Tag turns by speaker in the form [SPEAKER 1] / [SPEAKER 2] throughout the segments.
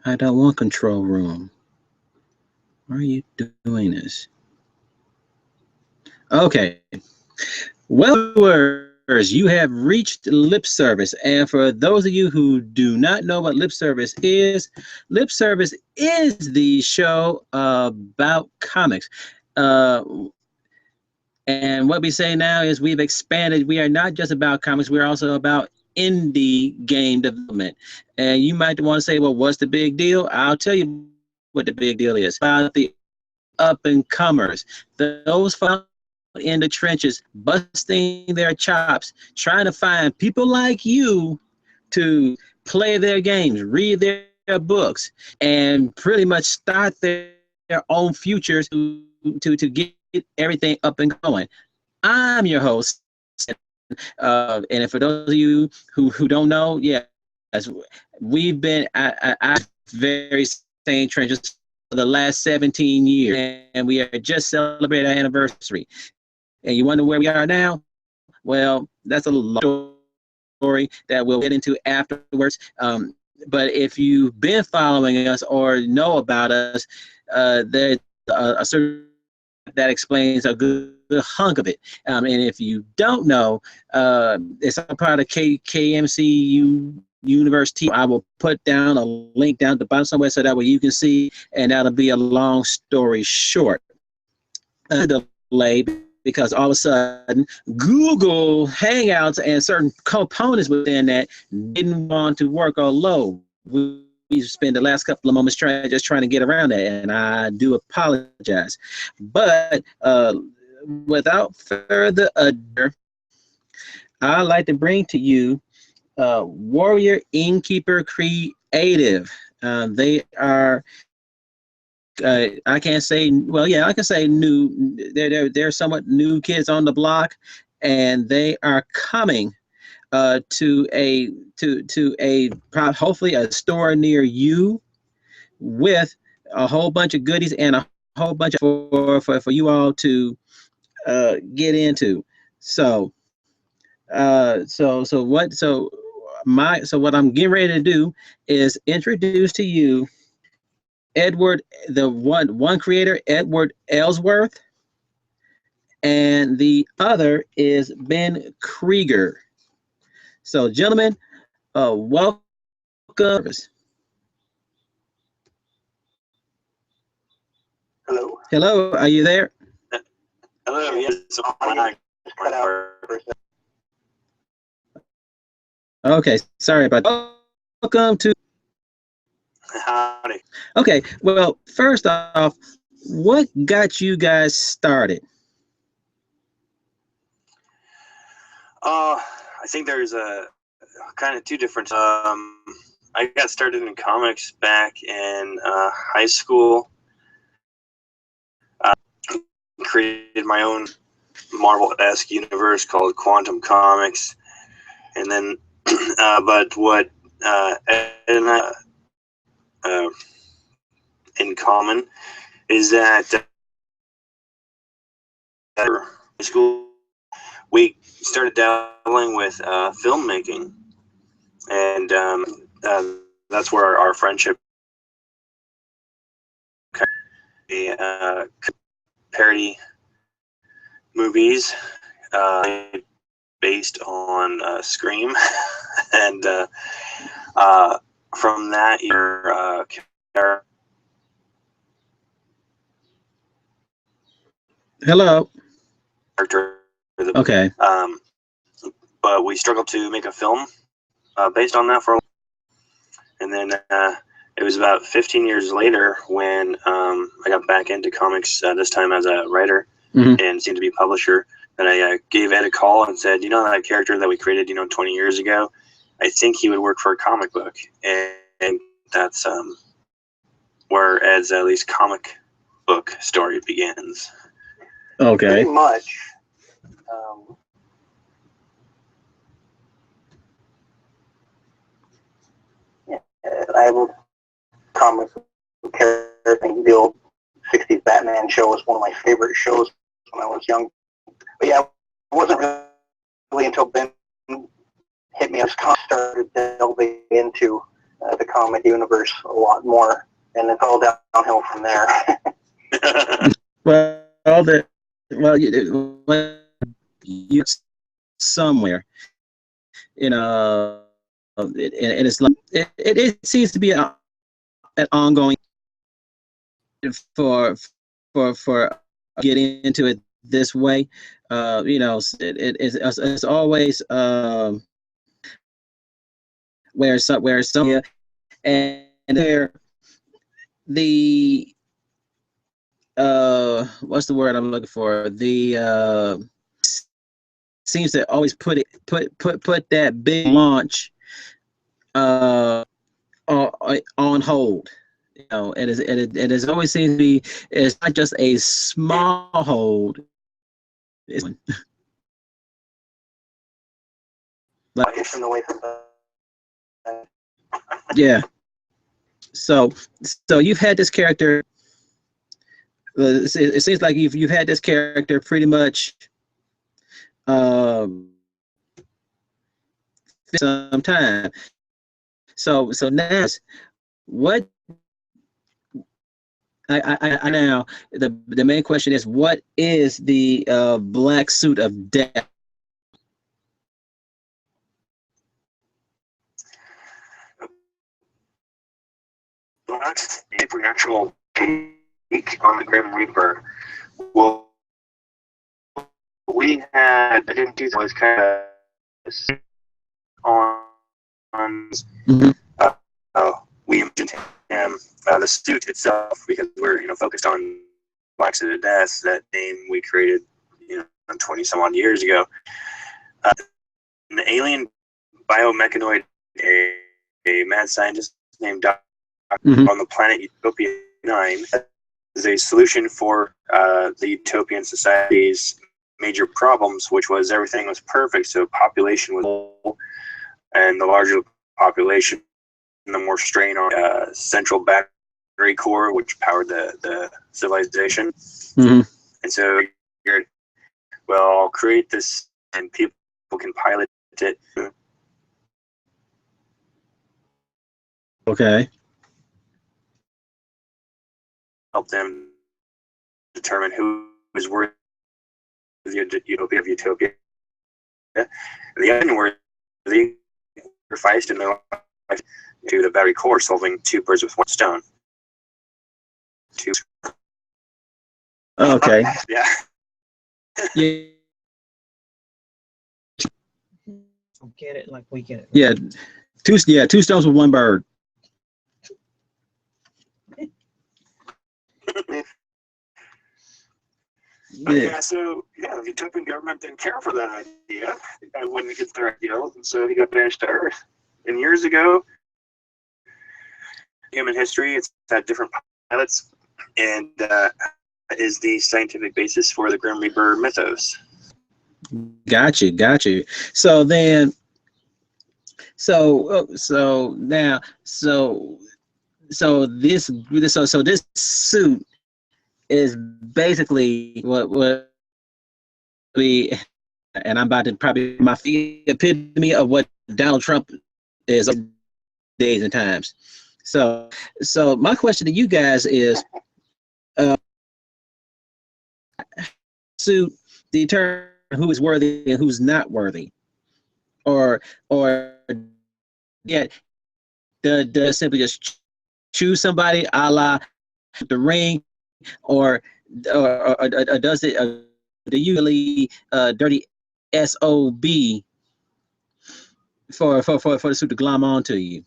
[SPEAKER 1] I don't want control room. Why are you doing this? Okay. Well, viewers, you have reached lip service. And for those of you who do not know what lip service is the show about comics. Uh, and what we say now is we've expanded. We are not just about comics, we're also about indie game development. And you might want to say, well, what's the big deal? I'll tell you what the big deal is. About the up and comers, those folks out in the trenches, busting their chops, trying to find people like you to play their games, read their books, and pretty much start their own futures to get everything up and going. I'm your host, and for those of you who don't know, yes, we've been very same trenches for the last 17 years, and we are just celebrating our anniversary. And you wonder where we are now? Well, that's a long story that we'll get into afterwards. But if you've been following us or know about us, there's a certain that explains a good hunk of it. And if you don't know, it's all part of KMCU Universe TV. I will put down a link down at the bottom somewhere so that way you can see, and that'll be a long story short. Delay because all of a sudden Google Hangouts and certain components within that didn't want to work or load. We spent the last couple of moments trying to get around that, and I do apologize. But without further ado, I'd like to bring to you Warrior Innkeeper Creative. They are I can't say, well, yeah, I can say new. They're somewhat new kids on the block, and they are coming to hopefully a store near you with a whole bunch of goodies and a whole bunch of for you all to get into. So what I'm getting ready to do is introduce to you Edward, the one creator, Edward Ellsworth, and the other is Ben Kreiger. So, gentlemen, welcome to the service.
[SPEAKER 2] Hello.
[SPEAKER 1] Hello, are you there?
[SPEAKER 2] Hello. Yes. Cut out for a second.
[SPEAKER 1] Okay, sorry about that. Welcome to.
[SPEAKER 2] Howdy.
[SPEAKER 1] Okay, well, first off, what got you guys started?
[SPEAKER 2] I think there's a kind of two different. I got started in comics back in high school. Created my own Marvel-esque universe called Quantum Comics, and then, but what Ed and I in common is that high school we started dabbling with filmmaking, and that's where our friendship parody movies based on Scream, and from that year,
[SPEAKER 1] Hello.
[SPEAKER 2] character.
[SPEAKER 1] Okay.
[SPEAKER 2] But we struggled to make a film based on that for a while. And then it was about 15 years later when I got back into comics, this time as a writer and soon to be publisher, that I gave Ed a call and said, that character that we created, 20 years ago, I think he would work for a comic book. And that's where Ed's at least comic book story begins.
[SPEAKER 1] Okay.
[SPEAKER 2] Pretty much. I have a comic character. The old 60s Batman show was one of my favorite shows when I was young. But yeah, it wasn't really until Ben hit me, I started delving into
[SPEAKER 3] the comic universe a lot more, and it's all downhill from there.
[SPEAKER 1] You somewhere, and it's like it seems to be an ongoing for getting into it this way. It's always where some and where the what's the word I'm looking for? The seems to always put that big launch on hold. It has always seemed to be, it's not just a small hold. It's
[SPEAKER 3] Like from the way from
[SPEAKER 1] yeah. So you've had this character. It seems like you've had this character pretty much some time. So now what I now the main question is, what is the black suit of death?
[SPEAKER 2] That's a supernatural take on the Grim Reaper. Well, we had, I didn't do that, was kind of on
[SPEAKER 1] Mhm.
[SPEAKER 2] we mentioned him, the suit itself, because we're focused on Black Suit of Death, that name we created 20 some odd years ago. An alien biomechanoid, a mad scientist named Dr. on the planet Utopia 9 is a solution for the utopian society's major problems, which was everything was perfect, so population was low, and the larger the population, the more strain on central battery core, which powered the civilization.
[SPEAKER 1] Mm-hmm.
[SPEAKER 2] And so you're, well, I'll create this and people can pilot it.
[SPEAKER 1] Okay.
[SPEAKER 2] Help them determine who is worthy of the utopia. And the other worthy sacrificed in their life to the battery core, solving two birds with one stone.
[SPEAKER 1] Okay.
[SPEAKER 2] Yeah.
[SPEAKER 1] Yeah.
[SPEAKER 4] Get it like we get it.
[SPEAKER 1] Yeah. Two stones with one bird.
[SPEAKER 2] Yeah, so the utopian government didn't care for that idea. It wouldn't get their ideals, and so he got banished to Earth. And years ago, human history, it's had different pilots, and is the scientific basis for the Grim Reaper mythos.
[SPEAKER 1] Got you. So then, so now, so this suit is basically what we, and I'm about to probably my epitome of what Donald Trump is days and times. So my question to you guys is, suit determine who is worthy and who's not worthy, or yeah, does simply just choose somebody a la the ring, or does it the usually dirty SOB for the suit to glom onto you?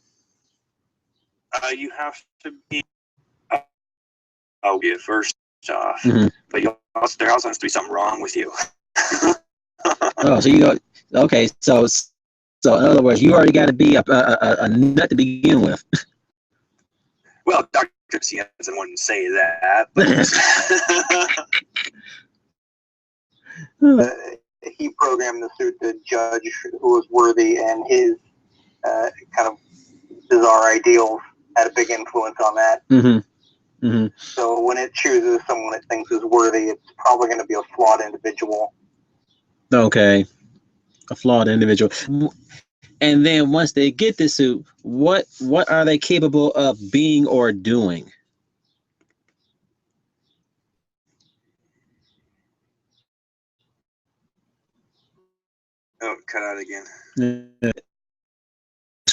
[SPEAKER 2] You have to be first off,
[SPEAKER 1] Mhm.
[SPEAKER 2] but there also has to be something wrong with you.
[SPEAKER 1] Oh, so you go, okay, so in other words, you already got to be a nut to begin with.
[SPEAKER 2] Well, Dr. Siensen wouldn't say that, but
[SPEAKER 3] he programmed the suit to judge who was worthy, and his kind of bizarre ideals had a big influence on that.
[SPEAKER 1] Mm-hmm. Mm-hmm.
[SPEAKER 3] So when it chooses someone it thinks is worthy, it's probably going to be a flawed individual.
[SPEAKER 1] Okay, a flawed individual. And then once they get the suit, what are they capable of being or doing?
[SPEAKER 2] Oh, cut out again.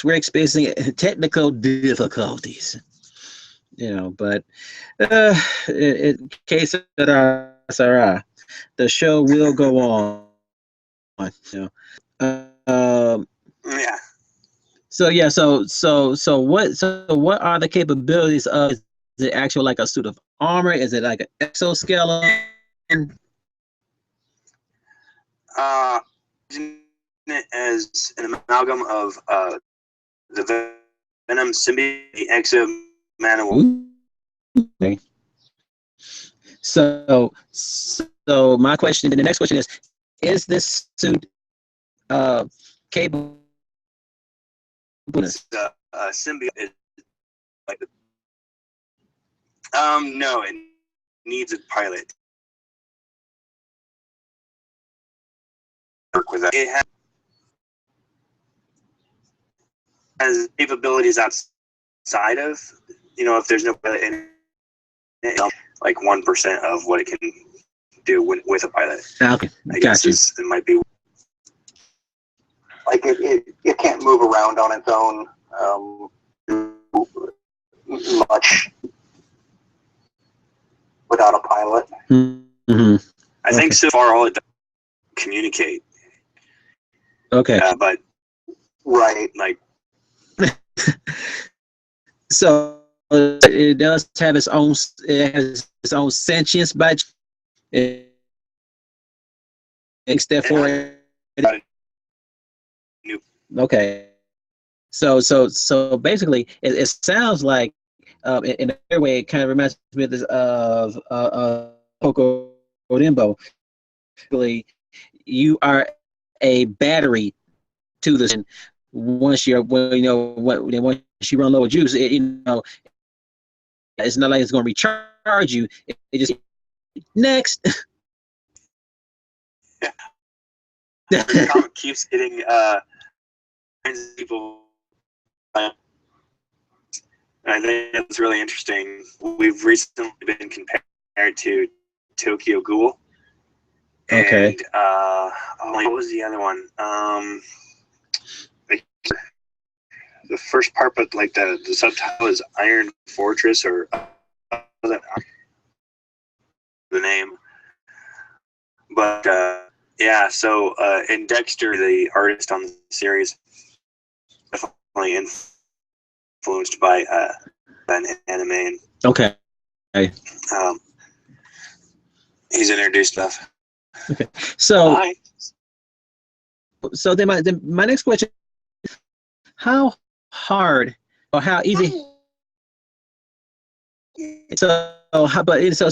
[SPEAKER 1] We're experiencing technical difficulties, but in case of Sarah, the show will go on.
[SPEAKER 2] Yeah.
[SPEAKER 1] So what are the capabilities of? Is it actual like a suit of armor? Is it like an exoskeleton?
[SPEAKER 2] As an amalgam of the Venom symbiote, the Exo Man of War.
[SPEAKER 1] Okay. So my question, the next question is this suit capable?
[SPEAKER 2] Symbiote is like no, it needs a pilot. Work with that. It has capabilities outside of, if there's no pilot in it, like 1% of what it can do with a pilot.
[SPEAKER 1] Okay,
[SPEAKER 2] I guess it might be.
[SPEAKER 3] Like it can't move around on its own much without a pilot.
[SPEAKER 1] Mm-hmm.
[SPEAKER 2] I think so far all it does is communicate.
[SPEAKER 1] Okay.
[SPEAKER 2] But
[SPEAKER 3] right,
[SPEAKER 2] like.
[SPEAKER 1] So it does have its own. It has its own sentience, but it makes that for it. Okay. So basically, it sounds like in a way it kind of reminds me of Coco Odimbo. Really, you are a battery to this. And once you run low of juice, it's not like it's going to recharge you. It just next.
[SPEAKER 2] The comic keeps getting people. I think that's really interesting. We've recently been compared to Tokyo Ghoul.
[SPEAKER 1] Okay.
[SPEAKER 2] And what was the other one? The first part, but like the subtitle is Iron Fortress, or the name. But yeah, so in Dexter, the artist on the series, definitely influenced by an anime.
[SPEAKER 1] Okay.
[SPEAKER 2] He's introduced stuff.
[SPEAKER 1] Okay. So
[SPEAKER 2] Hi.
[SPEAKER 1] So then my next question: how hard or how easy? So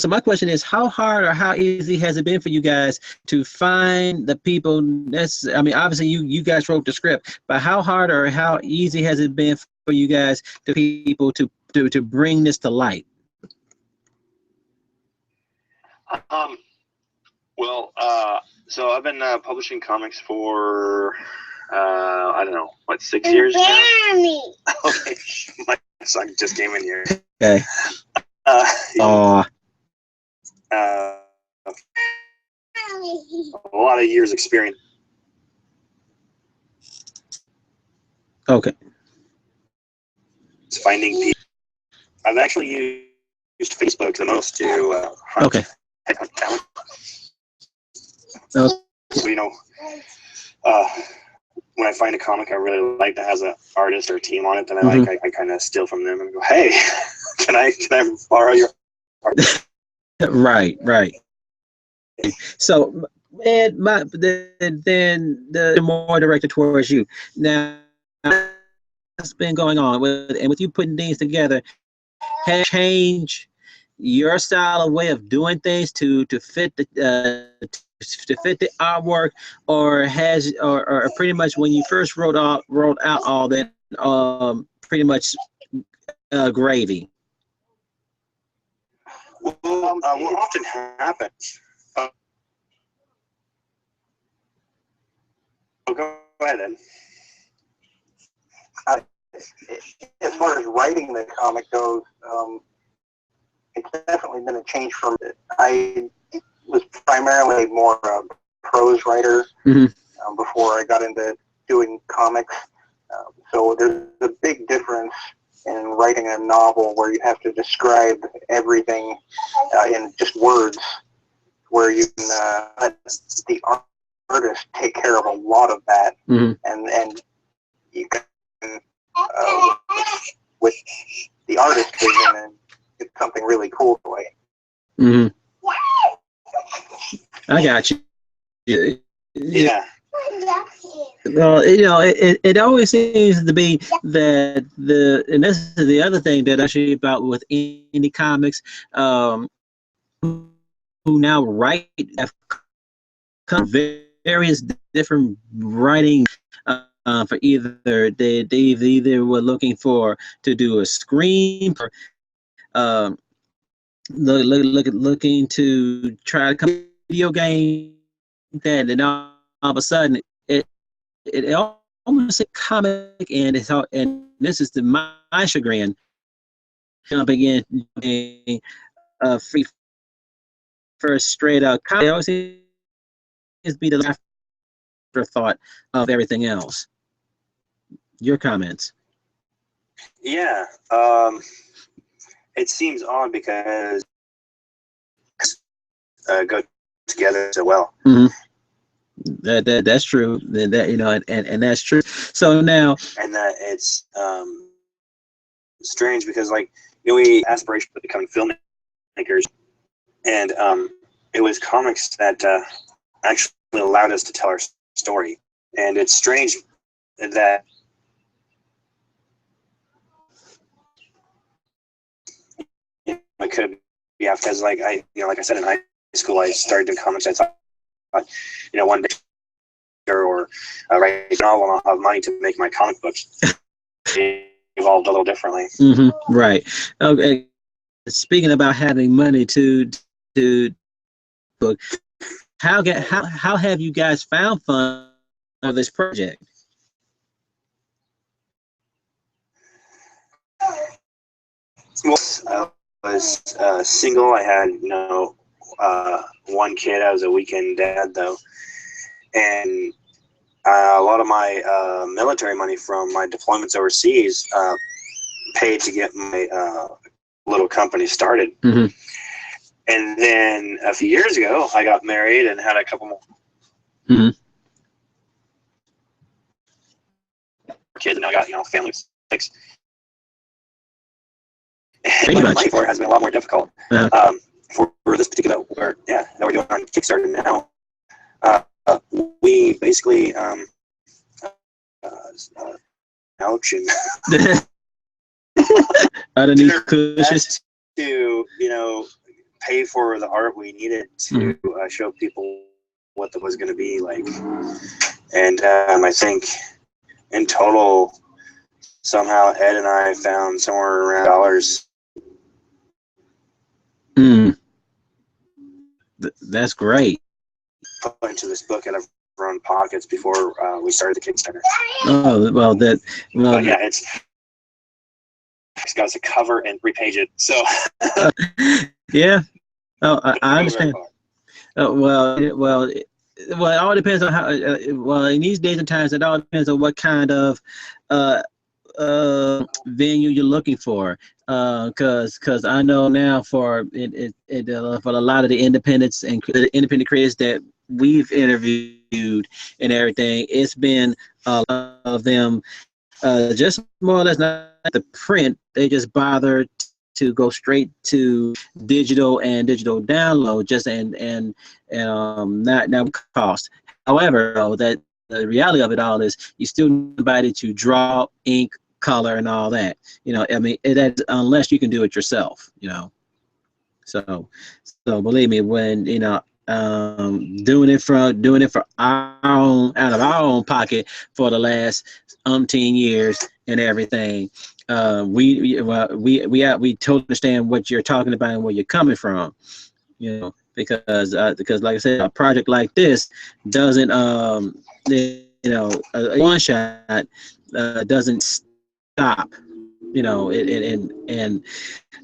[SPEAKER 1] my question is, how hard or how easy has it been for you guys to find the people? I mean, obviously you guys wrote the script, but how hard or how easy has it been for you guys to bring this to light?
[SPEAKER 2] Well, so I've been publishing comics for I don't know, 6 years now. Okay, my son just came in here.
[SPEAKER 1] Okay.
[SPEAKER 2] A lot of years experience.
[SPEAKER 1] Okay.
[SPEAKER 2] It's finding people. I've actually used Facebook the most to
[SPEAKER 1] Okay.
[SPEAKER 2] talent.
[SPEAKER 1] So,
[SPEAKER 2] when I find a comic I really like that has an artist or a team on it that I like, I kind of steal from them and go, hey, can I borrow your art?
[SPEAKER 1] Right. So, then the more directed towards you. Now, what's been going on with you putting things together? Has changed your style of way of doing things to fit the artwork, or pretty much when you first wrote out all that, pretty much gravy?
[SPEAKER 2] Well, what often happens. Go ahead then.
[SPEAKER 3] as far as writing the comic goes, it's definitely been a change from it. I was primarily more a prose writer before I got into doing comics. So there's a big difference in writing a novel where you have to describe everything in just words, where you can let the artist take care of a lot of that, and you can, with the artist vision, and it's something really cool away.
[SPEAKER 1] I got you.
[SPEAKER 2] Yeah.
[SPEAKER 1] Well, it always seems to be that and this is the other thing that I actually about with indie comics, who now write have come various different writing for either they either were looking for to do a screen, or looking to try to come to a video game, that and all of a sudden it almost a comic, and it's all, and this is to my chagrin, jumping in free first straight out comic. It always seems to be the afterthought of everything else. Your comments?
[SPEAKER 2] Yeah. It seems odd because go together so well.
[SPEAKER 1] That's true. That and that's true. So now,
[SPEAKER 2] and that it's strange because, like, we aspiration for becoming filmmakers, and it was comics that actually allowed us to tell our story. And it's strange that it could be after, because like I said, in high school I started doing comics. I thought, one day or write a novel and I'll have money to make my comic books. It evolved a little differently.
[SPEAKER 1] Right. Okay. Speaking about having money to book, how have you guys found fun of this project?
[SPEAKER 2] Well, I was single. I had one kid. I was a weekend dad though, and a lot of my military money from my deployments overseas paid to get my little company started. And then a few years ago, I got married and had a couple more kids, and now I got family of 6. And my money for it has been a lot more difficult. For this particular work, that we're doing on Kickstarter now. We basically ouch and
[SPEAKER 1] underneath cushions
[SPEAKER 2] to pay for the art we needed to show people what that was going to be like. And I think in total, somehow Ed and I found somewhere around $.
[SPEAKER 1] That's great.
[SPEAKER 2] Put into this book out of our own pockets before we started the Kickstarter.
[SPEAKER 1] Oh well, but
[SPEAKER 2] yeah, it's got a cover and repage it. So
[SPEAKER 1] yeah. Oh, I understand. Well, it all depends on how. Well, in these days and times, it all depends on what kind of venue you're looking for. Because I know now for for a lot of the independents and the independent creators that we've interviewed and everything, it's been a lot of them just more or less not the print. They just bother to go straight to digital and digital download, just and not cost. However, though, that the reality of it all is you still need somebody to draw, ink, color, and all that. I mean, that's unless you can do it yourself. So believe me, when doing it for our own, out of our own pocket for the last umpteen years and everything, we totally understand what you're talking about and where you're coming from. Because like I said, a project like this doesn't a one shot doesn't stop. And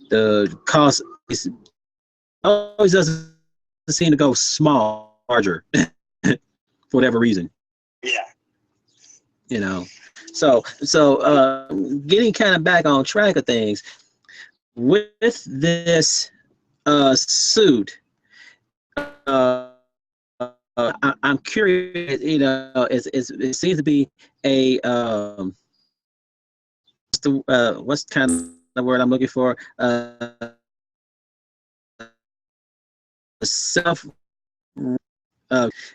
[SPEAKER 1] the cost is always doesn't seem to go small, larger, for whatever reason.
[SPEAKER 2] Yeah.
[SPEAKER 1] So getting kind of back on track of things with this suit. I'm curious. It seems to be a what's kind of the word I'm looking for? Self.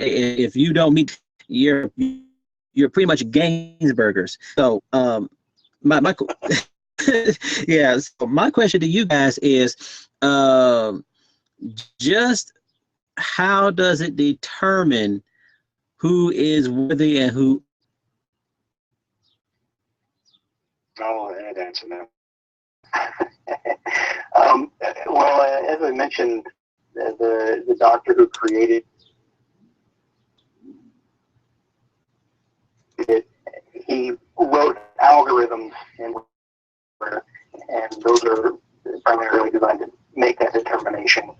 [SPEAKER 1] If you don't meet, you're pretty much Gainsburgers. So my yeah. So my question to you guys is, just how does it determine who is worthy and who?
[SPEAKER 2] I'll answer that.
[SPEAKER 3] Well, as I mentioned, the doctor who created it, he wrote algorithms, and those are primarily designed to make that determination.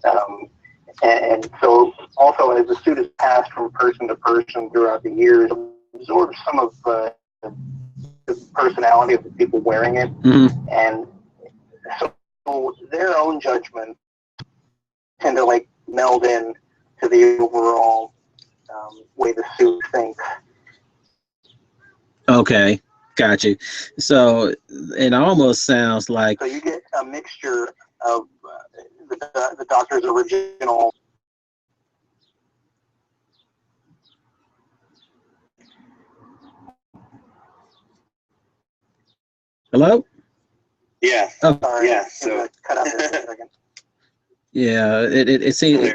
[SPEAKER 3] And so, also as the suit has passed from person to person throughout the years, absorbs some of the personality of the people wearing it, and so their own judgment tend to like meld in to the overall way the suit thinks.
[SPEAKER 1] Okay, got you. So it almost sounds like.
[SPEAKER 3] So you get a mixture of the doctor's original.
[SPEAKER 1] Hello?
[SPEAKER 2] Yeah.
[SPEAKER 1] Oh,
[SPEAKER 3] Sorry,
[SPEAKER 2] yeah. So
[SPEAKER 3] cut out there for a second.
[SPEAKER 1] yeah. It seems.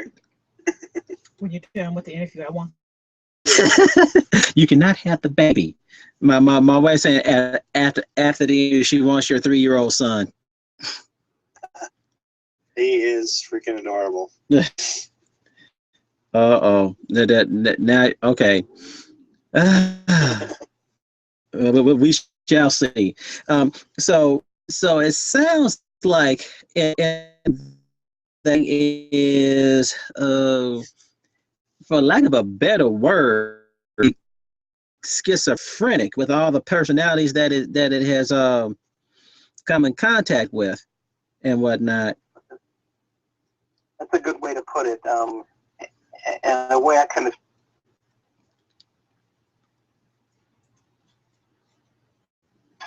[SPEAKER 4] When you're done with the interview, I want.
[SPEAKER 1] You cannot have the baby. My wife saying after the interview, she wants your 3-year-old son.
[SPEAKER 2] He is freaking adorable.
[SPEAKER 1] Uh-oh. That now okay. We shall see. So it sounds like thing is, for lack of a better word, schizophrenic with all the personalities that it has come in contact with and whatnot.
[SPEAKER 3] That's a good way to put it. And the way I kind of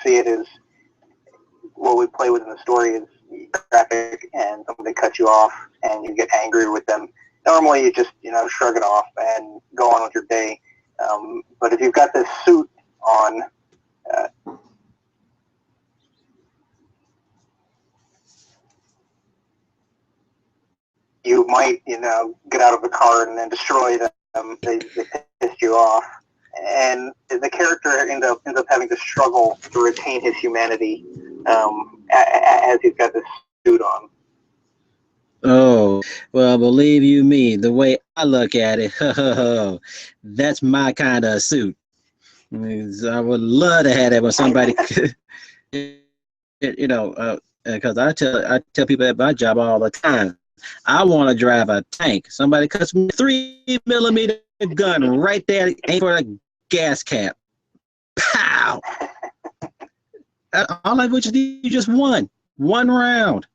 [SPEAKER 3] see it is, what we play with in the story is traffic and somebody cuts you off and you get angry with them. Normally you just, shrug it off and go on with your day. But if you've got this suit on, you might, get out of the car and then destroy them. They pissed you off. And the character ends up having to struggle to retain his humanity as he's got this suit on.
[SPEAKER 1] Oh, well, believe you me, the way I look at it, that's my kind of suit. I would love to have that when somebody could, because I tell people at my job all the time, I want to drive a tank. Somebody cuts me 3mm gun right there, aim for a gas cap. Pow! All I would you just one round.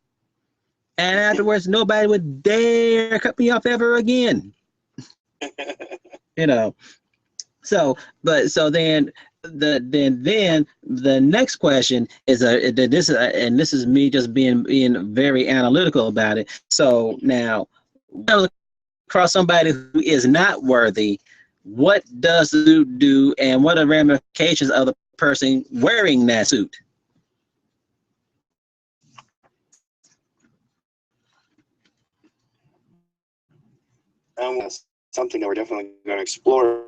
[SPEAKER 1] And afterwards, nobody would dare cut me off ever again. So then the next question is this is me just being very analytical about it. So now, across somebody who is not worthy, what does the suit do, and what are the ramifications of the person wearing that suit?
[SPEAKER 2] Something that we're definitely going to explore.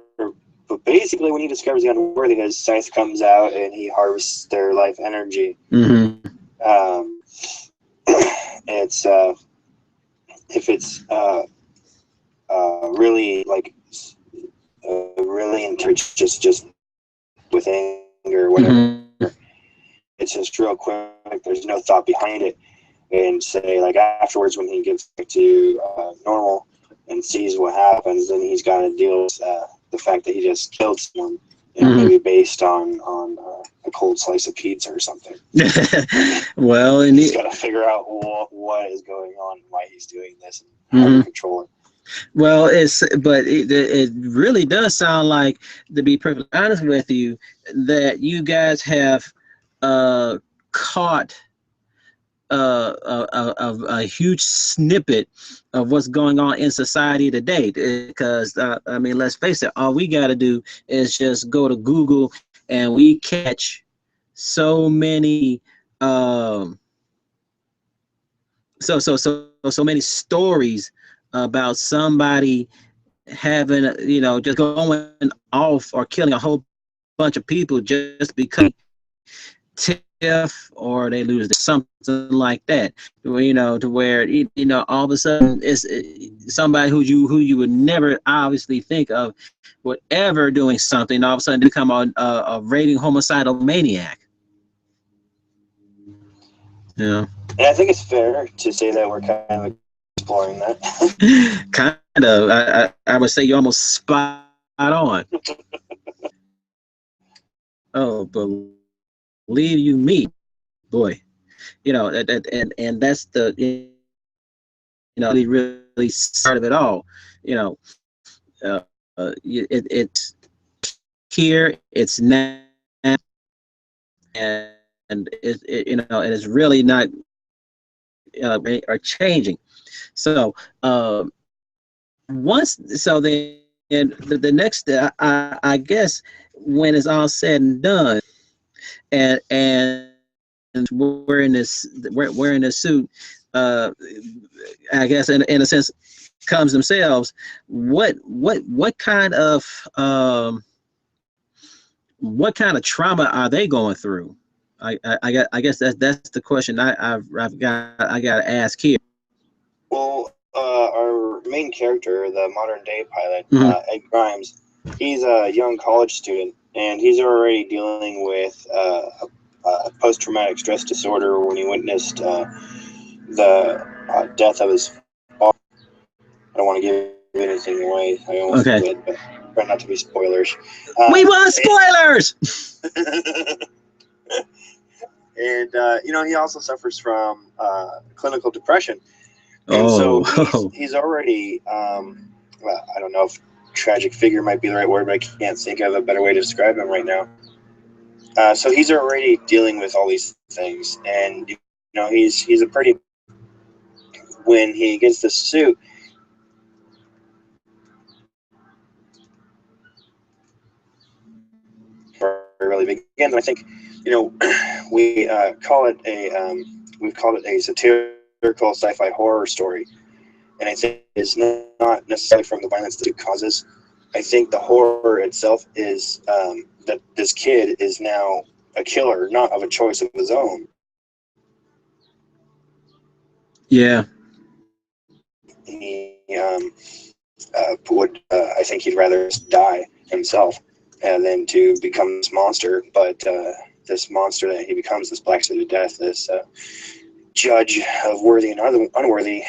[SPEAKER 2] But basically, when he discovers the unworthiness, Scythe comes out and he harvests their life energy.
[SPEAKER 1] Mm-hmm.
[SPEAKER 2] It's if it's really like really intense, just with anger or whatever.
[SPEAKER 1] Mm-hmm.
[SPEAKER 2] it's just real quick. There's no thought behind it. And say, like, afterwards when he gets back to normal and sees what happens, then he's got to deal with the fact that he just killed someone, maybe based on a cold slice of pizza or something.
[SPEAKER 1] Well, and
[SPEAKER 2] he's got to figure out what is going on and why he's doing this and how to control it.
[SPEAKER 1] Well, it really does sound like, to be perfectly honest with you, that you guys have caught a huge snippet of what's going on in society today. Because I mean, let's face it, all we got to do is just go to Google, and we catch so many so many stories about somebody having, just going off or killing a whole bunch of people just because tiff or they lose something like that, to where all of a sudden it's somebody who you would never obviously think of would ever doing something, all of a sudden become a raving homicidal maniac. Yeah.
[SPEAKER 2] And I think it's fair to say that we're kind of exploring that.
[SPEAKER 1] Kind of. I would say you're almost spot on. Oh, believe you me, boy. And that's the really start of it all. It's here, it's now, and it is really not are changing. So then the next I guess when it's all said and done, and wearing this suit, I guess in a sense comes themselves. What kind of trauma are they going through? I guess that's the question I've got to ask here.
[SPEAKER 2] Well, our main character, the modern day pilot, Ed Grimes, he's a young college student, and he's already dealing with post-traumatic stress disorder when he witnessed the death of his father. I don't want to give anything away. I almost did, but try not to be spoilers.
[SPEAKER 1] We want spoilers!
[SPEAKER 2] And he also suffers from clinical depression. And so he's already, well, I don't know if tragic figure might be the right word, but I can't think of a better way to describe him right now. So he's already dealing with all these things, and he's a pretty. When he gets the suit, really begins. I think we call it we've called it a satirical sci-fi horror story, and I think it's not necessarily from the violence that it causes. I think the horror itself is that this kid is now a killer, not of a choice of his own.
[SPEAKER 1] Yeah.
[SPEAKER 2] He would, I think he'd rather die himself than to become this monster. But this monster that he becomes, this black suited death, this judge of worthy and unworthy,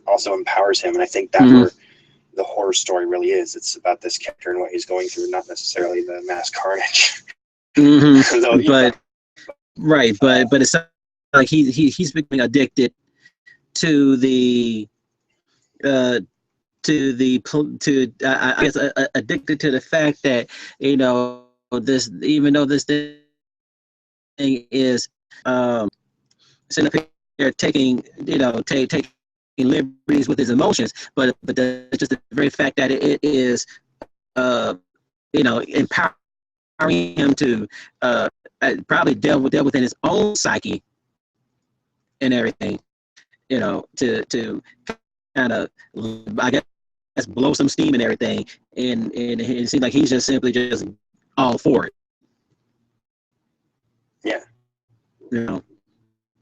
[SPEAKER 2] also empowers him. And I think that's where the horror story really is. It's about this character and what he's going through, not necessarily the mass carnage. So, but it's
[SPEAKER 1] like he's becoming addicted to the I guess addicted to the fact that this, even though this thing is sitting up here taking taking liberties with his emotions, but just the very fact that it is empowering him to probably delve within his own psyche and everything, to kind of, I guess, blow some steam and everything, and it seems like he's just simply just all for it.
[SPEAKER 2] Yeah.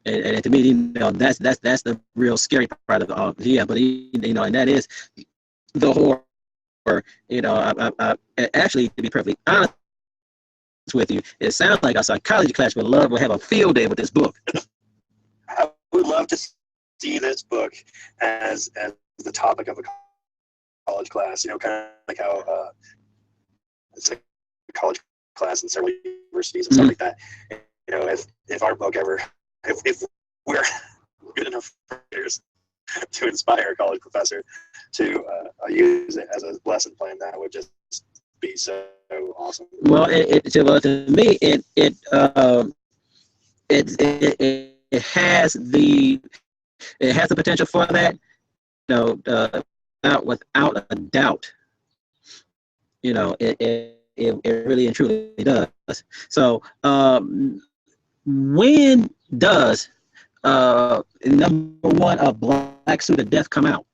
[SPEAKER 1] And to me, that's the real scary part of it all. Yeah, but and that is the horror. I actually, to be perfectly honest with you. It sounds like a psychology class will have a field day with this book.
[SPEAKER 2] I would love to see this book as the topic of a college class. Kind of like how it's a college class in several universities and stuff like that. If our book ever, if we're good enough writers to inspire a college professor to use it as a lesson plan, that would just be so awesome.
[SPEAKER 1] Well, to me, it has the potential for that. Without a doubt. It really and truly does. So, when does number one of Black Suit of Death come out?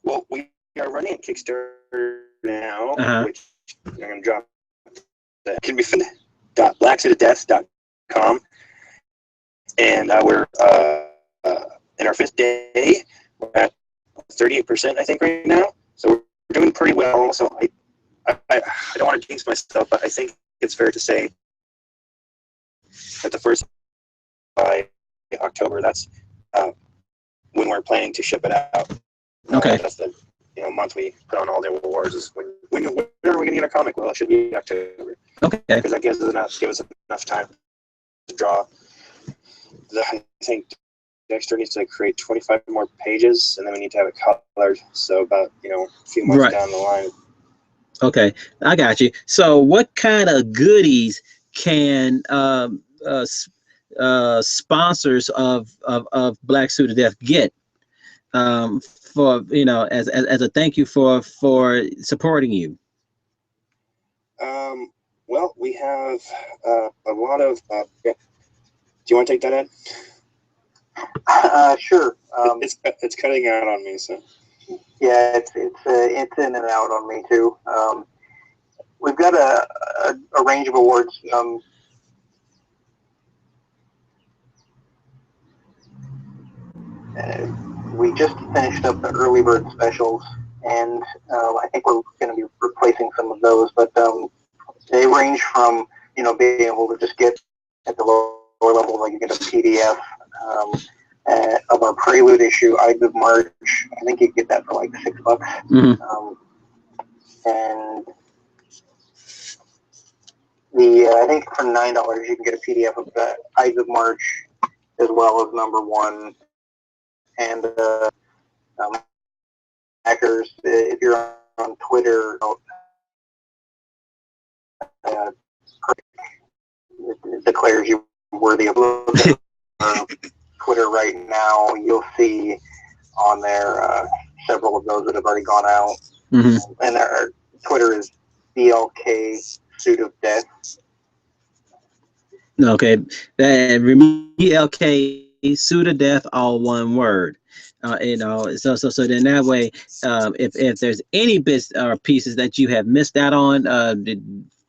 [SPEAKER 2] Well, we are running a Kickstarter now, which I'm going to drop. That can be found at blacksuitofdeath.com, and we're in our 5th day. We're at 38%, I think, right now. So we're doing pretty well. So I don't want to jinx myself, but I think it's fair to say that the first by October, that's when we're planning to ship it out.
[SPEAKER 1] Okay.
[SPEAKER 2] That's the month we put on all the awards is when are we going to get a comic? Well, it should be October.
[SPEAKER 1] Okay.
[SPEAKER 2] Because that gives us enough time to draw. I think Dexter needs to create 25 more pages, and then we need to have it colored. So about a few months down the line.
[SPEAKER 1] Okay, I got you. So, what kind of goodies can sponsors of Black Suit of Death get for as a thank you for supporting you?
[SPEAKER 2] Well, we have a lot of. Do you want to take that, Ed?
[SPEAKER 3] Sure.
[SPEAKER 2] It's cutting out on me, so.
[SPEAKER 3] Yeah, it's in and out on me too. We've got a range of awards. We just finished up the early bird specials, and I think we're going to be replacing some of those. But they range from being able to just get at the lower level, like you get a PDF of our Prelude issue, Ides of March. I think you get that for like $6.
[SPEAKER 1] Mm-hmm.
[SPEAKER 3] And I think for $9 you can get a PDF of the Ides of March as well as number one. And hackers, if you're on Twitter, it declares you worthy of Twitter right now. You'll see on there several of those that have already gone out.
[SPEAKER 1] Mm-hmm.
[SPEAKER 3] And our Twitter is BLK Suit of Death.
[SPEAKER 1] Okay, BLK Suit of Death, all one word. So then that way, if there's any bits or pieces that you have missed out on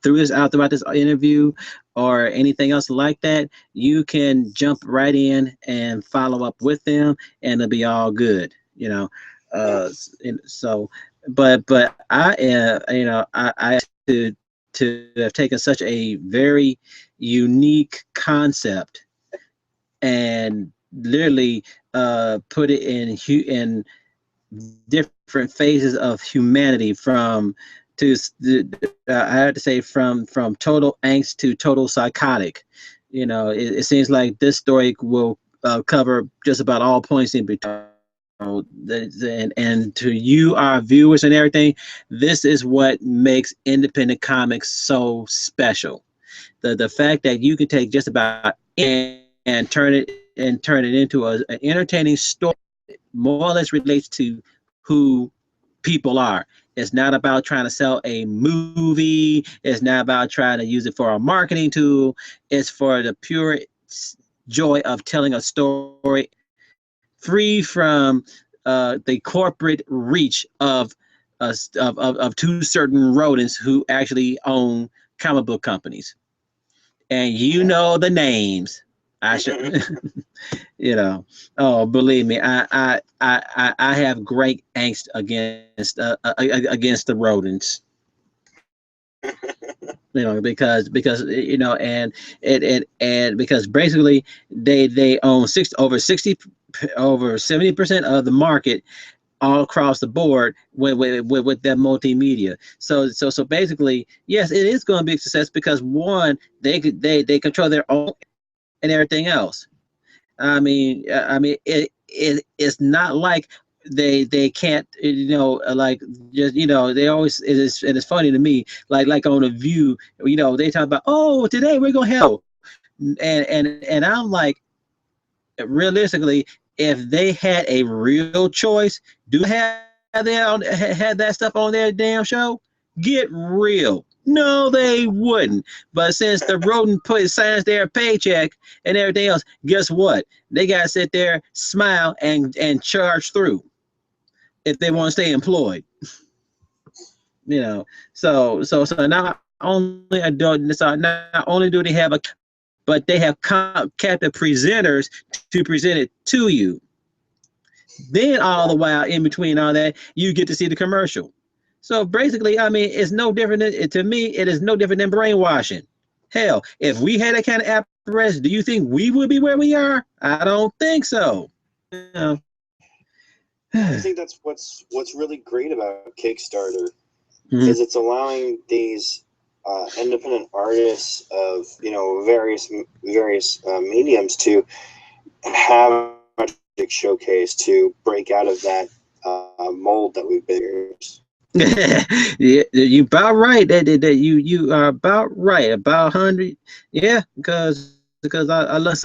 [SPEAKER 1] throughout this interview or anything else like that, you can jump right in and follow up with them, and it'll be all good. But I to have taken such a very unique concept and literally put it in different phases of humanity I have to say from total angst to total psychotic. It seems like this story will cover just about all points in between. And to you, our viewers and everything, this is what makes independent comics so special. The fact that you can take just about and turn it into an entertaining story, more or less relates to who people are. It's not about trying to sell a movie. It's not about trying to use it for a marketing tool. It's for the pure joy of telling a story free from the corporate reach of two certain rodents who actually own comic book companies. And the names. I should, Oh, believe me, I have great angst against the rodents. Because and because basically they own over 70% of the market all across the board with that multimedia. So basically, yes, it is going to be a success because one, they control their own and everything else. It's not like they can't, like, just, they always, it's funny to me, like on the View, they talk about, oh, today we're gonna help, and I'm like, realistically, if they had a real choice, do had that stuff on their damn show? Get real. No, they wouldn't. But since the rodent signs their paycheck and everything else, guess what? They gotta sit there, smile, and charge through if they want to stay employed. So not only not only do they have a, but they have captive presenters to present it to you. Then all the while in between all that, you get to see the commercial. So basically, it's no different to me, it is no different than brainwashing. Hell, if we had that kind of apparatus, do you think we would be where we are? I don't think so.
[SPEAKER 2] I think that's what's really great about Kickstarter
[SPEAKER 1] Mhm.
[SPEAKER 2] is it's allowing these independent artists of various mediums to have a magic showcase to break out of that mold that we've been in.
[SPEAKER 1] Yeah, you about right. That you are about right. About 100. Yeah, because I love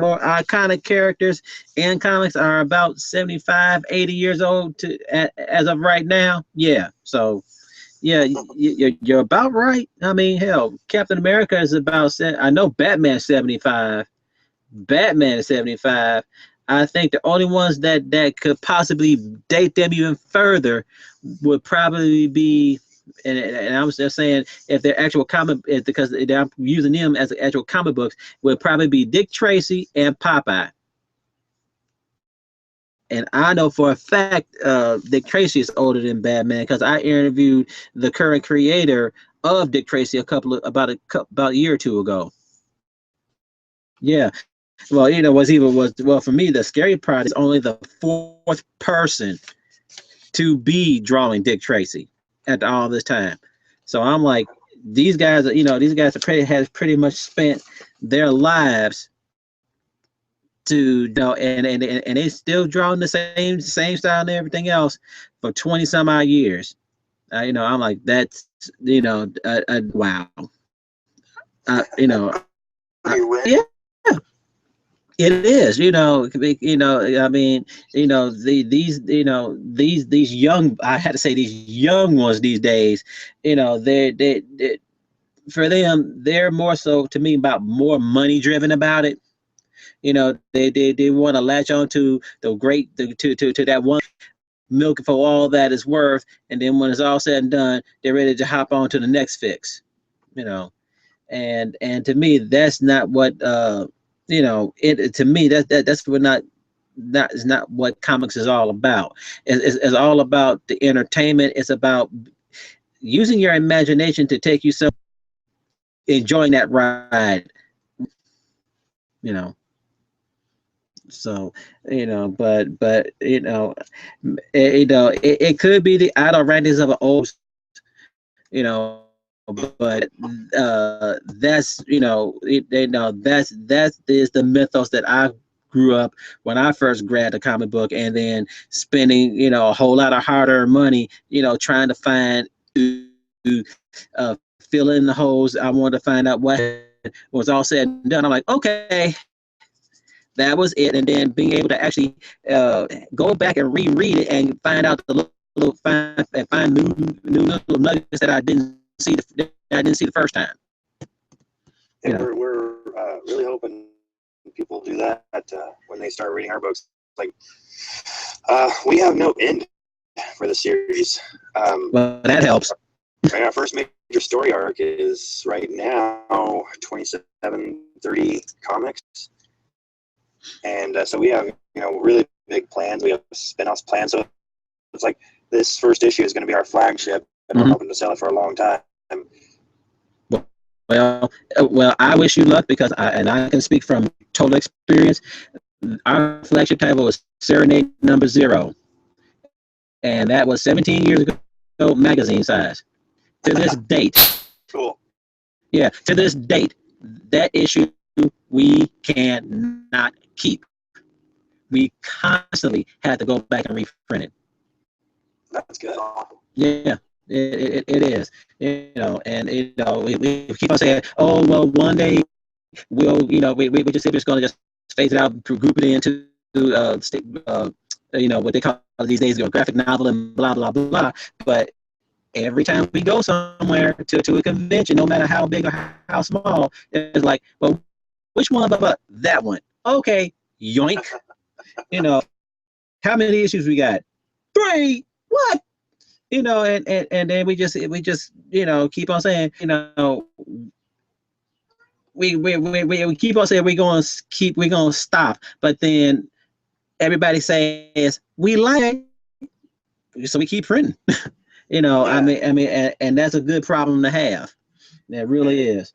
[SPEAKER 1] more iconic characters in comics are about 75, 80 years old as of right now. Yeah, so yeah, you're about right. Hell, Captain America is about. I know Batman's 75. Batman is 75. I think the only ones that could possibly date them even further would probably be, and I was just saying, if they're actual because they're using them as actual comic books, would probably be Dick Tracy and Popeye. And I know for a fact Dick Tracy is older than Batman because I interviewed the current creator of Dick Tracy about a year or two ago. Yeah. Well, well, for me, the scary part is only the fourth person to be drawing Dick Tracy after all this time. So I'm like, these guys has pretty much spent their lives to, and they still drawing the same style and everything else for 20 some odd years. I'm like, that's, wow. Yeah. It is, these young, I had to say these young ones these days, they for them, they're more so to me about more money driven about it. They want to latch on to to that one milk for all that is worth, and then when it's all said and done, they're ready to hop on to the next fix. You know, and to me, that's not what it to me that's what that is not what comics is all about. It's all about the entertainment. It's about using your imagination to take you some enjoying that ride. You know. So but it could be the idle writings of an old, but that's that is the mythos that I grew up when I first grabbed a comic book, and then spending a whole lot of hard-earned money trying to find uh, fill in the holes. I wanted to find out what was all said and done. I'm like, okay, that was it, and then being able to actually go back and reread it and find out the find new little nuggets that I didn't see the first time.
[SPEAKER 2] And we're really hoping people do that when they start reading our books. Like, we have no end for the series.
[SPEAKER 1] Well, that helps.
[SPEAKER 2] Right, our first major story arc is right now 2730 comics. And so we have, really big plans. We have spin-offs planned. So it's like this first issue is going to be our flagship, and we're hoping to sell it for a long time.
[SPEAKER 1] Well, I wish you luck because I can speak from total experience. Our flagship title was Serenade Number 0, and that was 17 years ago, magazine size. To this date,
[SPEAKER 2] Cool.
[SPEAKER 1] yeah, to this date, that issue we cannot keep. We constantly had to go back and reprint it.
[SPEAKER 2] That's good.
[SPEAKER 1] Yeah, it is. And we keep on saying, oh well, one day we just going to just phase it out, group it into what they call these days, graphic novel and blah blah blah. But every time we go somewhere to a convention, no matter how big or how small, it's like, well, which one? But that one. Okay, yoink. How many issues we got? 3. What? And then we just keep on saying, we keep on saying we're gonna stop, but then everybody says we like, so we keep printing.
[SPEAKER 2] Yeah.
[SPEAKER 1] I mean, and that's a good problem to have. It really is.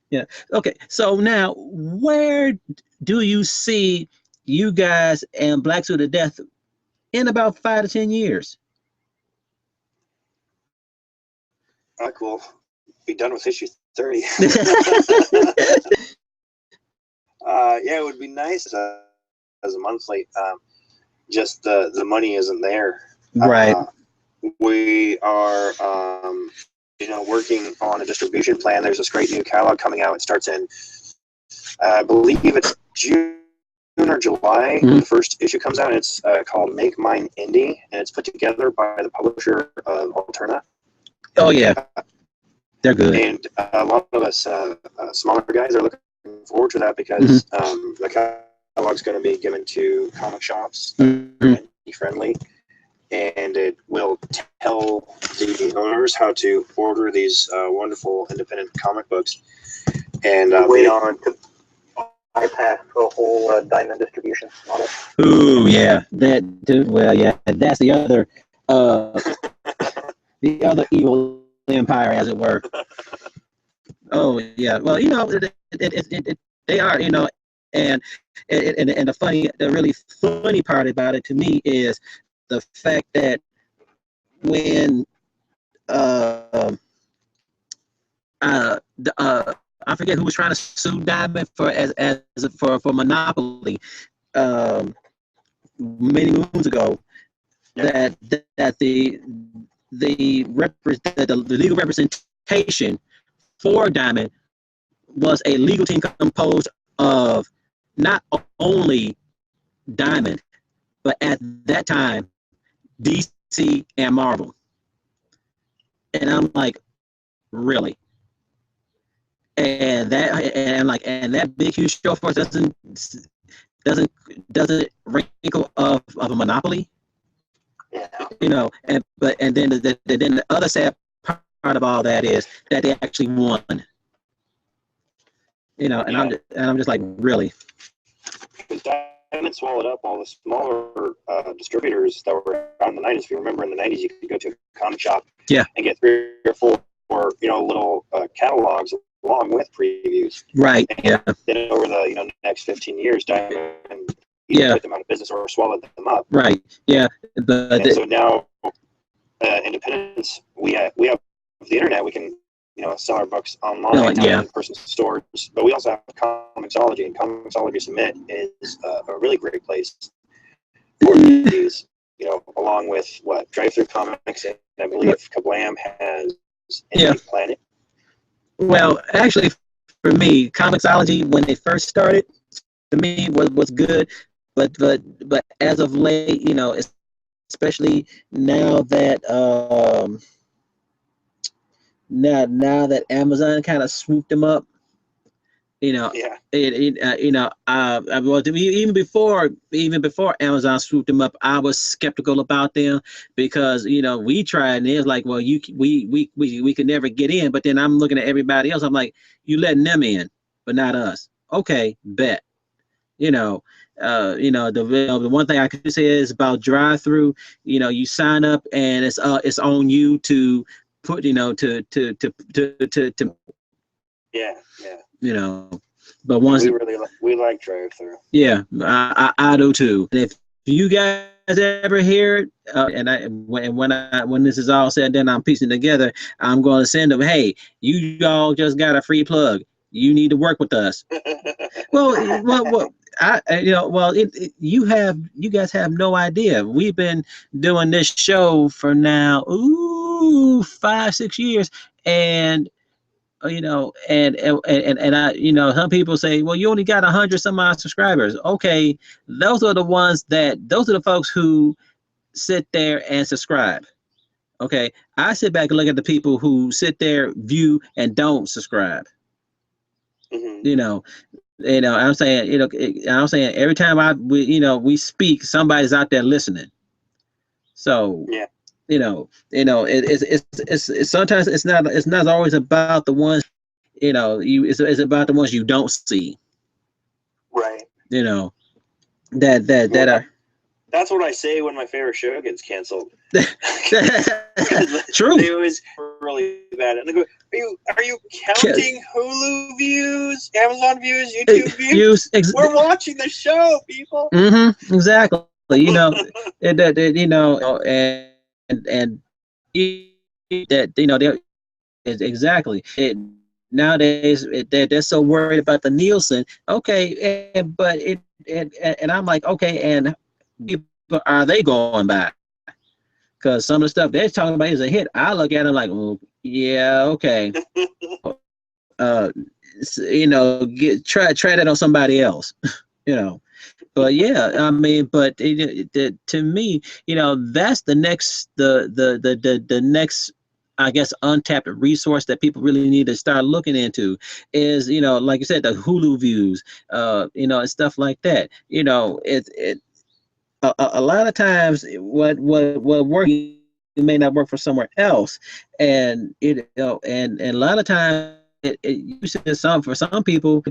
[SPEAKER 1] Yeah. Okay. So now, where do you see you guys and Black Suit of Death in about 5 to 10 years?
[SPEAKER 2] Cool. Be done with issue 30. Yeah, it would be nice as a monthly. Just the money isn't there.
[SPEAKER 1] Right.
[SPEAKER 2] We are, working on a distribution plan. There's this great new catalog coming out. It starts in, I believe it's June or July.
[SPEAKER 1] Mm-hmm.
[SPEAKER 2] The first issue comes out. And it's called Make Mine Indie, and it's put together by the publisher of Alterna.
[SPEAKER 1] Oh yeah, they're good.
[SPEAKER 2] And a lot of us smaller guys are looking forward to that because the catalog's going to be given to comic shops, friendly, and it will tell the owners how to order these wonderful independent comic books. And
[SPEAKER 3] wait on to bypass the whole diamond distribution model.
[SPEAKER 1] Ooh, yeah, that's the other the other evil empire, as it were. Oh yeah, well, they are, and the really funny part about it to me is the fact that when I forget who was trying to sue Diamond for monopoly many moons ago, that the legal representation for Diamond was a legal team composed of not only Diamond, but at that time DC and Marvel. And I'm like, really? And that big huge show force doesn't wrinkle of a monopoly.
[SPEAKER 3] Yeah.
[SPEAKER 1] And then the other sad part of all that is that they actually won. And I'm just like, really?
[SPEAKER 2] Diamond swallowed up all the smaller distributors that were around in the 90s. If you remember, in the 90s, you could go to a comic shop and get 3 or 4 little catalogs along with previews.
[SPEAKER 1] Right.
[SPEAKER 2] And
[SPEAKER 1] yeah.
[SPEAKER 2] then over the next 15 years, Diamond put them out of business or swallowed them up.
[SPEAKER 1] Right. Yeah.
[SPEAKER 2] So now, independents, we have the internet. We can sell our books online, in person stores, but we also have Comixology, and Comixology Submit is a really great place for these, along with Drive-Thru Comics, and I believe Kablam has Indie Planet.
[SPEAKER 1] Well, actually, for me, Comixology, when they first started, to me was good, but as of late, especially now that now that Amazon kind of swooped them up, even before Amazon swooped them up, I was skeptical about them because we tried and it was like, well, we could never get in. But then I'm looking at everybody else. I'm like, you letting them in, but not us. Okay, bet. The one thing I could say is about Drive-Thru. You sign up and it's on you to put, to
[SPEAKER 2] Yeah.
[SPEAKER 1] but once
[SPEAKER 2] We like drive through.
[SPEAKER 1] yeah, I do too. And if you guys ever hear it, when this is all said and done, I'm piecing together. I'm going to send them. Hey, you all just got a free plug. You need to work with us. Well, you guys have no idea. We've been doing this show for now, 5-6 years, and some people say, well, you only got 100 some odd subscribers. Okay, those are the folks who sit there and subscribe. Okay, I sit back and look at the people who sit there, view, and don't subscribe.
[SPEAKER 2] Mm-hmm.
[SPEAKER 1] I'm saying every time we speak, somebody's out there listening. So
[SPEAKER 2] yeah.
[SPEAKER 1] It's sometimes it's not always about the ones it's about the ones you don't see.
[SPEAKER 3] Right.
[SPEAKER 1] That are.
[SPEAKER 2] That's what I say when my favorite show gets canceled.
[SPEAKER 1] True.
[SPEAKER 2] They always really bad. And they go, are you counting Hulu views, Amazon views, YouTube views? We're watching the show, people.
[SPEAKER 1] Mm-hmm. Exactly. Exactly. Nowadays they're so worried about the Nielsen. Okay, and I'm like, okay, and people are they going by? Because some of the stuff they're talking about is a hit. I look at it like, well, yeah, okay. Try that on somebody else. But yeah, I mean, but to me, that's the next, I guess, untapped resource that people really need to start looking into is, like you said, the Hulu views, and stuff like that. A lot of times what works may not work for somewhere else, and and a lot of times for some people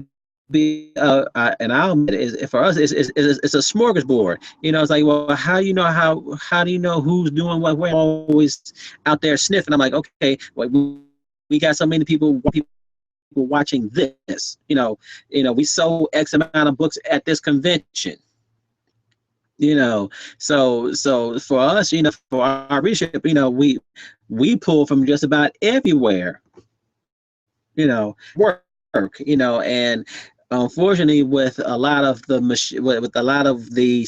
[SPEAKER 1] be and I'll admit is for us it's a smorgasbord. It's like, well, how do you know who's doing what? We're always out there sniffing. I'm like, okay, well, we got so many people watching this. We sold X amount of books at this convention. So for us, for our readership, we pull from just about everywhere. Work. And unfortunately, with a lot of the with a lot of the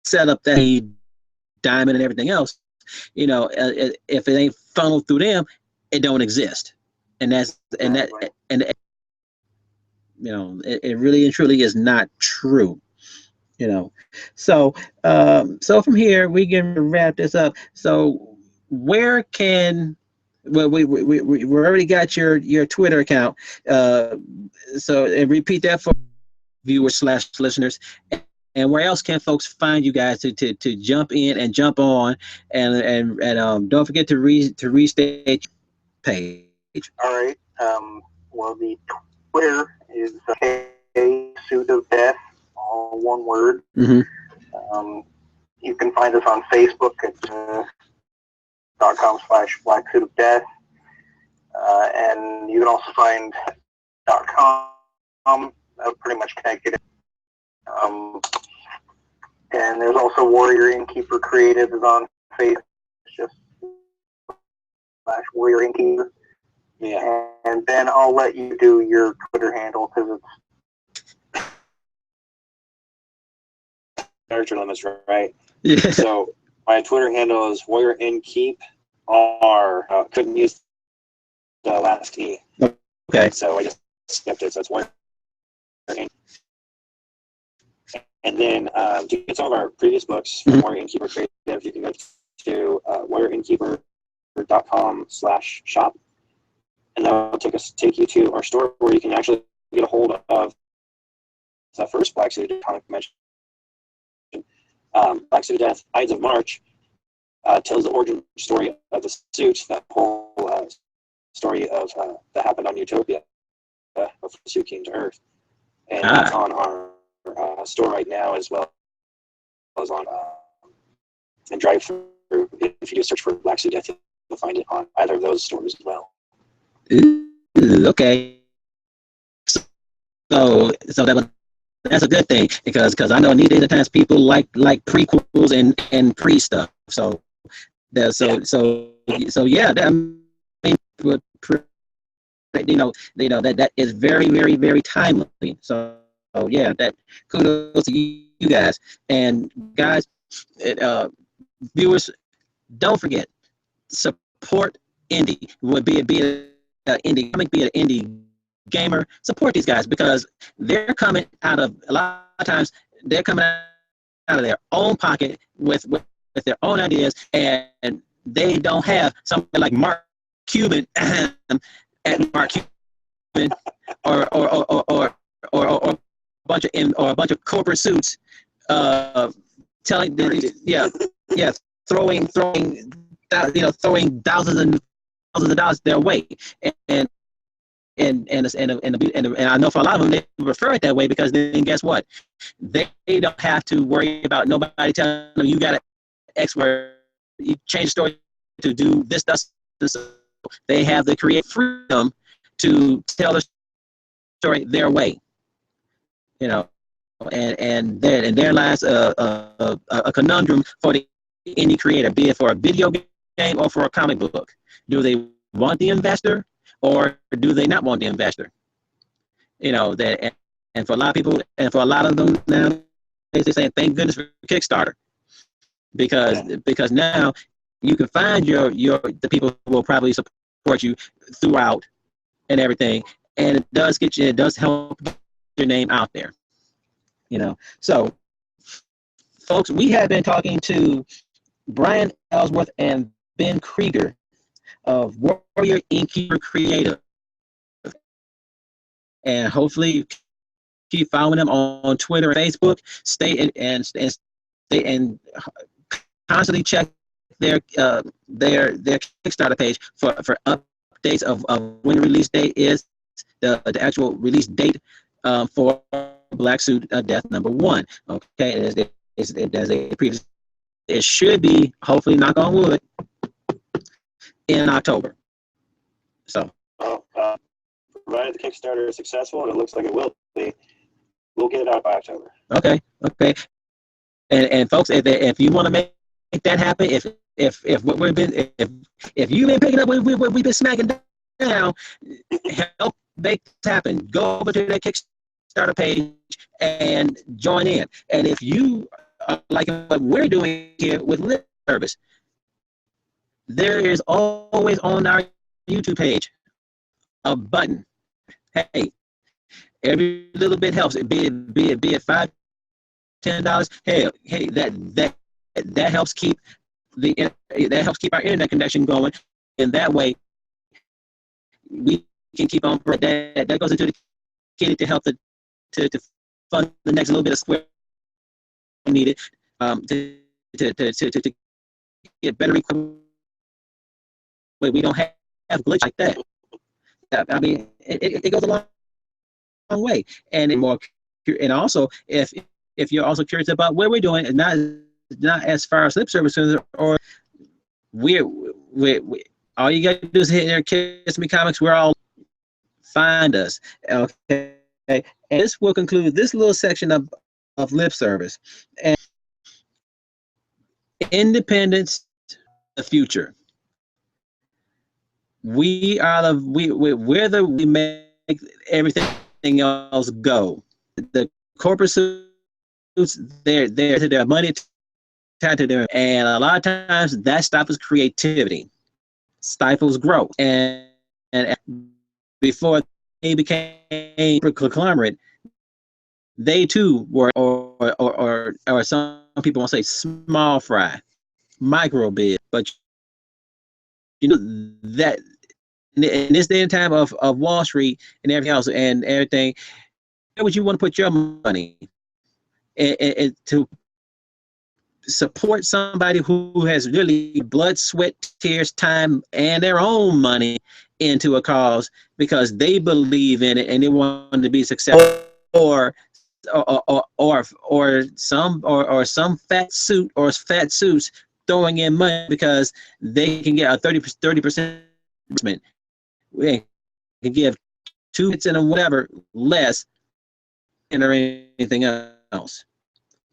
[SPEAKER 1] setup that he diamond and everything else, if it ain't funneled through them, it don't exist. And that's and that and it really and truly is not true. So so from here we can wrap this up. So where can we already got your Twitter account. So and repeat that for viewers / listeners. And where else can folks find you guys to jump in and jump on and don't forget to restate page.
[SPEAKER 3] All right. Well, the Twitter is Suit of Death, all one word.
[SPEAKER 1] Mm-hmm.
[SPEAKER 3] You can find us on Facebook at .com/Black Suit of Death, and you can also find .com pretty much connected. And there's also Warrior Innkeeper Creative is on Facebook. It's just /Warrior Innkeeper.
[SPEAKER 2] Yeah.
[SPEAKER 3] And then I'll let you do your Twitter handle because it's
[SPEAKER 2] character limits, right?
[SPEAKER 1] Yeah.
[SPEAKER 2] So my Twitter handle is Warrior Innkeep R. Couldn't use the last E.
[SPEAKER 1] Okay.
[SPEAKER 2] So I just skipped it. So it's Warrior Innkeep. And then to get some of our previous books from Warrior Innkeeper Creative, you can go to warriorinnkeeper.com/shop. And that will take you to our store where you can actually get a hold of the first Black Suit comic mentioned. Black Suit of Death, Ides of March, tells the origin story of the suit, that whole story of that happened on Utopia before the suit came to Earth. And that's on our store right now, as well as on and drive through. If you do search for Black Suit Death, to find it on either of those stores as well.
[SPEAKER 1] Ooh, okay. So that's a good thing because I know these days at times people like prequels and pre stuff. So yeah. That, I mean, that is very, very, very timely. So yeah, that kudos to you guys. And guys, viewers, don't forget, support indie. Would be it an indie comic, be it an indie gamer. Support these guys because they're coming out of a lot of times they're coming out of their own pocket with their own ideas, and they don't have somebody like Mark Cuban and Mark Cuban or a bunch of corporate suits telling throwing thousands and thousands of dollars their way, and I know for a lot of them they refer it that way because then guess what, they don't have to worry about nobody telling them you got to X where you change the story to do this. They have the creative freedom to tell the story their way, and there lies a conundrum for the indie creator, be it for a video game or for a comic book. Do they want the investor or do they not want the investor? That and for a lot of people and for a lot of them now, they're saying thank goodness for Kickstarter because now you can find the people who will probably support you throughout and everything, and it does help get your name out there. So folks, we have been talking to Brian Ellsworth and Ben Kreiger of Warrior Innkeeper Creative, and hopefully keep following them on Twitter and Facebook. Stay and constantly check their Kickstarter page for updates of when the release date is, the actual release date for Black Suit Death #1. Okay, it should be, hopefully, knock on wood, in October. So,
[SPEAKER 2] provided the Kickstarter is successful, and it looks like it will be, we'll get it out by October.
[SPEAKER 1] Okay. And folks, if you want to make that happen, if what we've been if you've been picking up what we've been smacking down, help make this happen. Go over to that Kickstarter page and join in. And if you like what we're doing here with lip service, there is always on our YouTube page a button. Hey, every little bit helps. Be it $5, $10. Hey, that helps keep our internet connection going, and that way we can keep on. That goes into the kitty to help to fund the next little bit of square needed to get better equipment. We don't have glitch like that. I mean, it goes a long way, and also if you're also curious about what we're doing, and not as far as lip service or we all you gotta do is hit there, Kiss Me Comics. We're all find us. Okay, and this will conclude this little section of lip service and independence, the future. We make everything else go. The corporate suits, they're to their money, tied to their, and a lot of times that stifles creativity, stifles growth, and before they became a conglomerate, they too were, or some people want to say small fry, micro bid, but that in this day and time of Wall Street and everything else and everything, where would you want to put your money? And to support somebody who has really blood, sweat, tears, time, and their own money into a cause because they believe in it and they want to be successful, or some fat suit or fat suits throwing in money because they can get a 30% investment. We can give 2 hits and whatever less or anything else,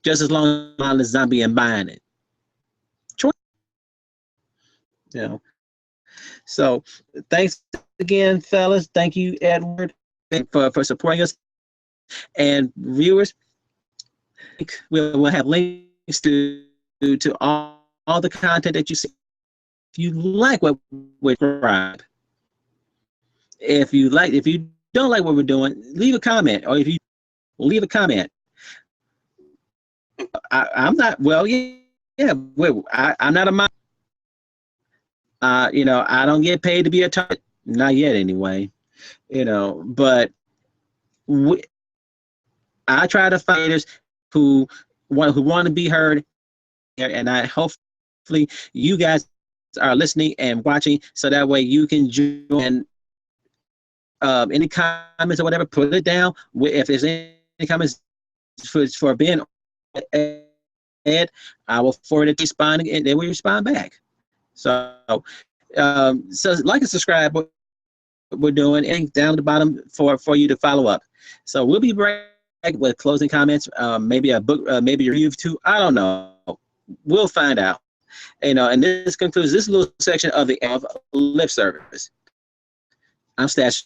[SPEAKER 1] just as long as the zombie and buying it. You know. So thanks again, fellas. Thank you, Edward, for supporting us. And viewers, we'll have links to all the content that you see. If you like what we describe, if you don't like what we're doing, leave a comment. Or if you leave a comment, I'm not. Well, yeah. I'm not a mind. You know, I don't get paid to be a target, not yet anyway. You know, but I try to find creators who want to be heard, and I hopefully you guys are listening and watching, so that way you can join. Any comments or whatever, put it down. If there's any comments for Ben, Ed, I will forward it to respond, and then we respond back. So like and subscribe. What we're doing, and down at the bottom for you to follow up. So we'll be right back with closing comments, maybe a book, maybe a review too. I don't know. We'll find out. You know, and this concludes this little section of lip service. I'm Stash.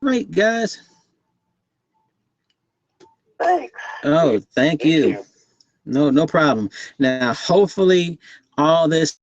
[SPEAKER 1] Right, guys.
[SPEAKER 3] Thanks.
[SPEAKER 1] Oh, thank you. No problem. Now, hopefully, all this